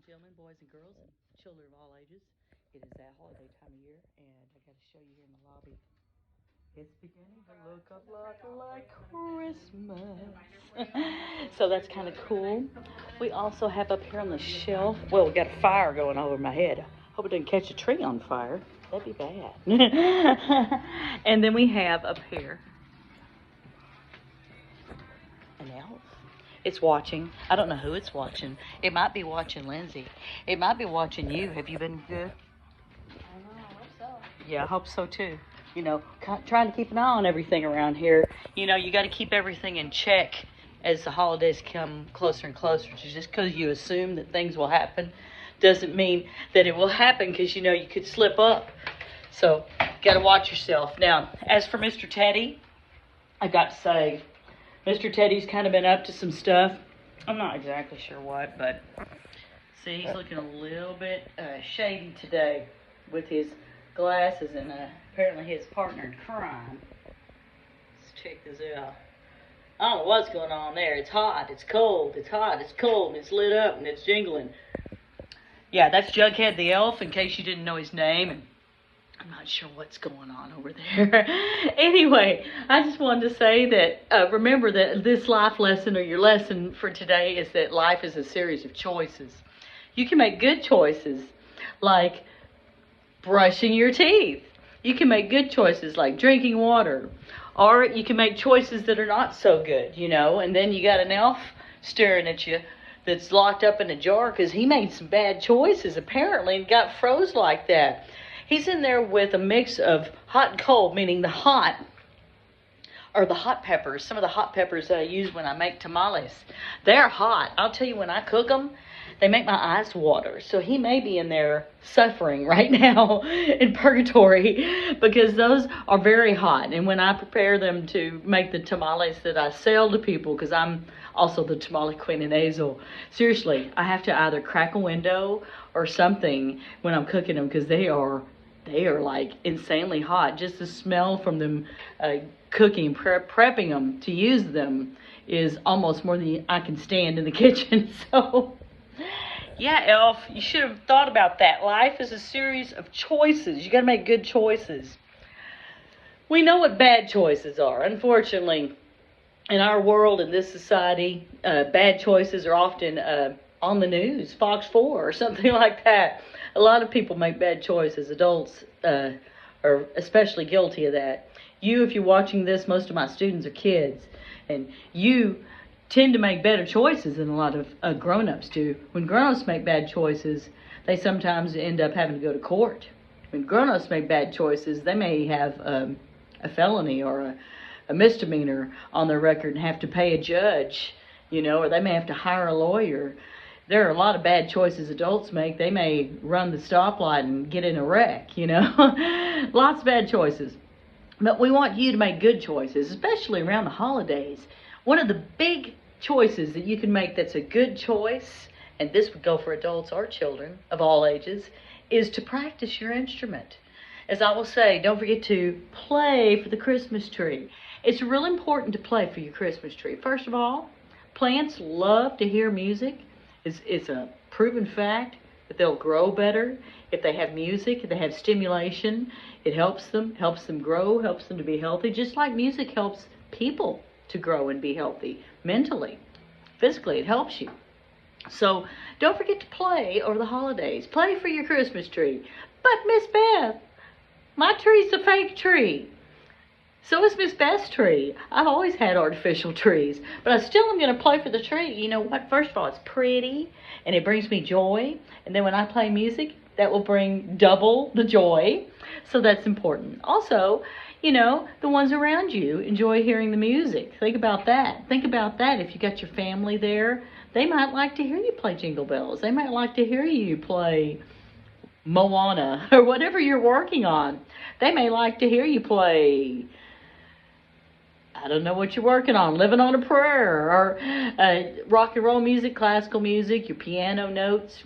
and gentlemen, boys and girls, and children of all ages. It is that holiday time of year, and I got to show you here in the lobby. It's beginning to look a lot like Christmas. So that's kind of cool. We also have up here on the shelf, well, we got a fire going over my head. Hope it didn't catch a tree on fire. That'd be bad. And then we have up here an elf. It's watching. I don't know who it's watching. It might be watching Lindsay. It might be watching you. Have you been good? I don't know, I hope so. Yeah, I hope so too. You know, trying to keep an eye on everything around here. You know, you got to keep everything in check as the holidays come closer and closer. Just because you assume that things will happen doesn't mean that it will happen, because you know you could slip up. So, got to watch yourself. Now, as for Mr. Teddy, I got to say, Mr. Teddy's kind of been up to some stuff. I'm not exactly sure what, but see, he's looking a little bit shady today with his glasses and apparently his partner in crime. Let's check this out. I don't know what's going on there. It's hot, it's cold, it's hot, it's cold, and it's lit up and it's jingling. Yeah, that's Jughead the Elf, in case you didn't know his name. And I'm not sure what's going on over there. Anyway, I just wanted to say that remember that this life lesson, or your lesson for today, is that life is a series of choices. You can make good choices, like brushing your teeth. You can make good choices like drinking water. Or you can make choices that are not so good, you know, and then you got an elf staring at you that's locked up in a jar because he made some bad choices apparently and got froze like that. He's in there with a mix of hot and cold, meaning the hot or the hot peppers. Some of the hot peppers that I use when I make tamales, they're hot. I'll tell you, when I cook them, they make my eyes water. So he may be in there suffering right now in purgatory, because those are very hot. And when I prepare them to make the tamales that I sell to people, because I'm also the tamale queen in Azle, seriously, I have to either crack a window or something when I'm cooking them, because they are like insanely hot. Just the smell from them cooking, prepping them to use them is almost more than I can stand in the kitchen. So yeah, Elf, you should have thought about that. Life is a series of choices. You got to make good choices. We know what bad choices are. Unfortunately, in our world, in this society, bad choices are often on the news, Fox 4 or something like that. A lot of people make bad choices. Adults are especially guilty of that. You, if you're watching this, most of my students are kids, and you tend to make better choices than a lot of grown-ups do. When grown-ups make bad choices, they sometimes end up having to go to court. When grown-ups make bad choices, they may have a felony or a misdemeanor on their record and have to pay a judge, you know, or they may have to hire a lawyer. There are a lot of bad choices adults make. They may run the stoplight and get in a wreck, you know. Lots of bad choices. But we want you to make good choices, especially around the holidays. One of the big choices that you can make that's a good choice, and this would go for adults or children of all ages, is to practice your instrument. As I will say, don't forget to play for the Christmas tree. It's real important to play for your Christmas tree. First of all, plants love to hear music. It's a proven fact that they'll grow better if they have music, if they have stimulation. It helps them grow, helps them to be healthy, just like music helps people to grow and be healthy mentally, physically. It helps you. So don't forget to play over the holidays. Play for your Christmas tree. But Miss Beth, my tree's a fake tree. So is Miss Beth's tree. I've always had artificial trees, but I still am going to play for the tree. You know what? First of all, it's pretty, and it brings me joy. And then when I play music, that will bring double the joy. So that's important. Also, you know, the ones around you enjoy hearing the music. Think about that. Think about that. If you got your family there, they might like to hear you play Jingle Bells. They might like to hear you play Moana or whatever you're working on. They may like to hear you play, I don't know what you're working on, Living on a Prayer, or rock and roll music, classical music, your piano notes.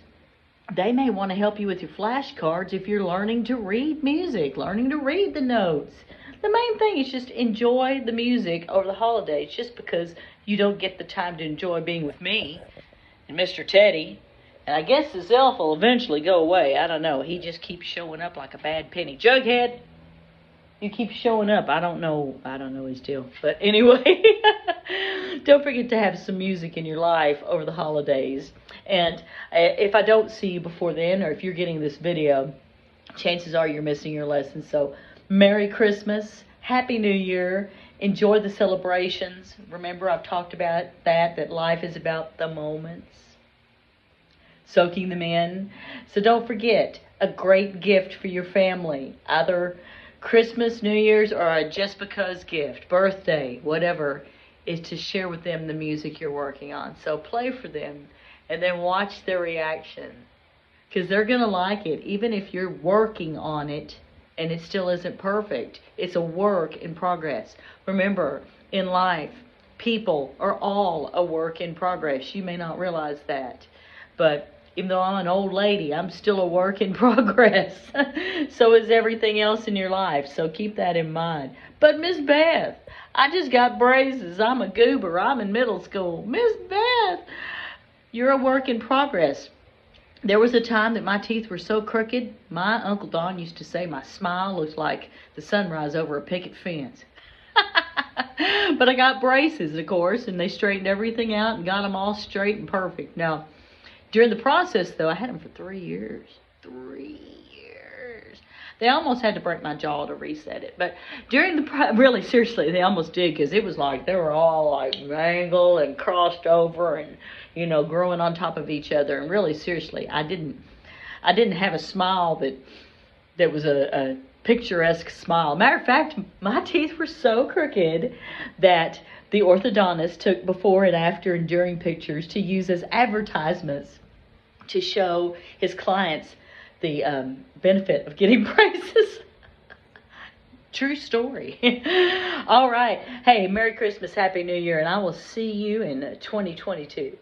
They may want to help you with your flashcards if you're learning to read music, learning to read the notes. The main thing is just enjoy the music over the holidays, just because you don't get the time to enjoy being with me and Mr. Teddy. And I guess his elf will eventually go away. I don't know. He just keeps showing up like a bad penny. Jughead, you keep showing up. I don't know his deal. But anyway, don't forget to have some music in your life over the holidays. And if I don't see you before then, or if you're getting this video, chances are you're missing your lesson. So Merry Christmas, Happy New Year, enjoy the celebrations. Remember, I've talked about that life is about the moments, soaking them in. So don't forget, a great gift for your family, either Christmas, New Year's, or a just because gift, birthday, whatever, is to share with them the music you're working on. So play for them and then watch their reaction, because they're going to like it, even if you're working on it and it still isn't perfect. It's a work in progress. Remember, in life, people are all a work in progress. You may not realize that, but even though I'm an old lady, I'm still a work in progress. So is everything else in your life. So keep that in mind. But Miss Beth, I just got braces. I'm a goober. I'm in middle school. Miss Beth, you're a work in progress. There was a time that my teeth were so crooked, my Uncle Don used to say my smile looked like the sunrise over a picket fence. But I got braces, of course, and they straightened everything out and got them all straight and perfect. Now, during the process, though, I had them for 3 years. 3 years. They almost had to break my jaw to reset it. But during the really, seriously, they almost did, because it was like they were all like mangled and crossed over and, you know, growing on top of each other. And really, seriously, I didn't have a smile that was a picturesque smile. Matter of fact, my teeth were so crooked that the orthodontist took before and after and during pictures to use as advertisements to show his clients the benefit of getting braces. True story. All right. Hey, Merry Christmas, Happy New Year, and I will see you in 2022.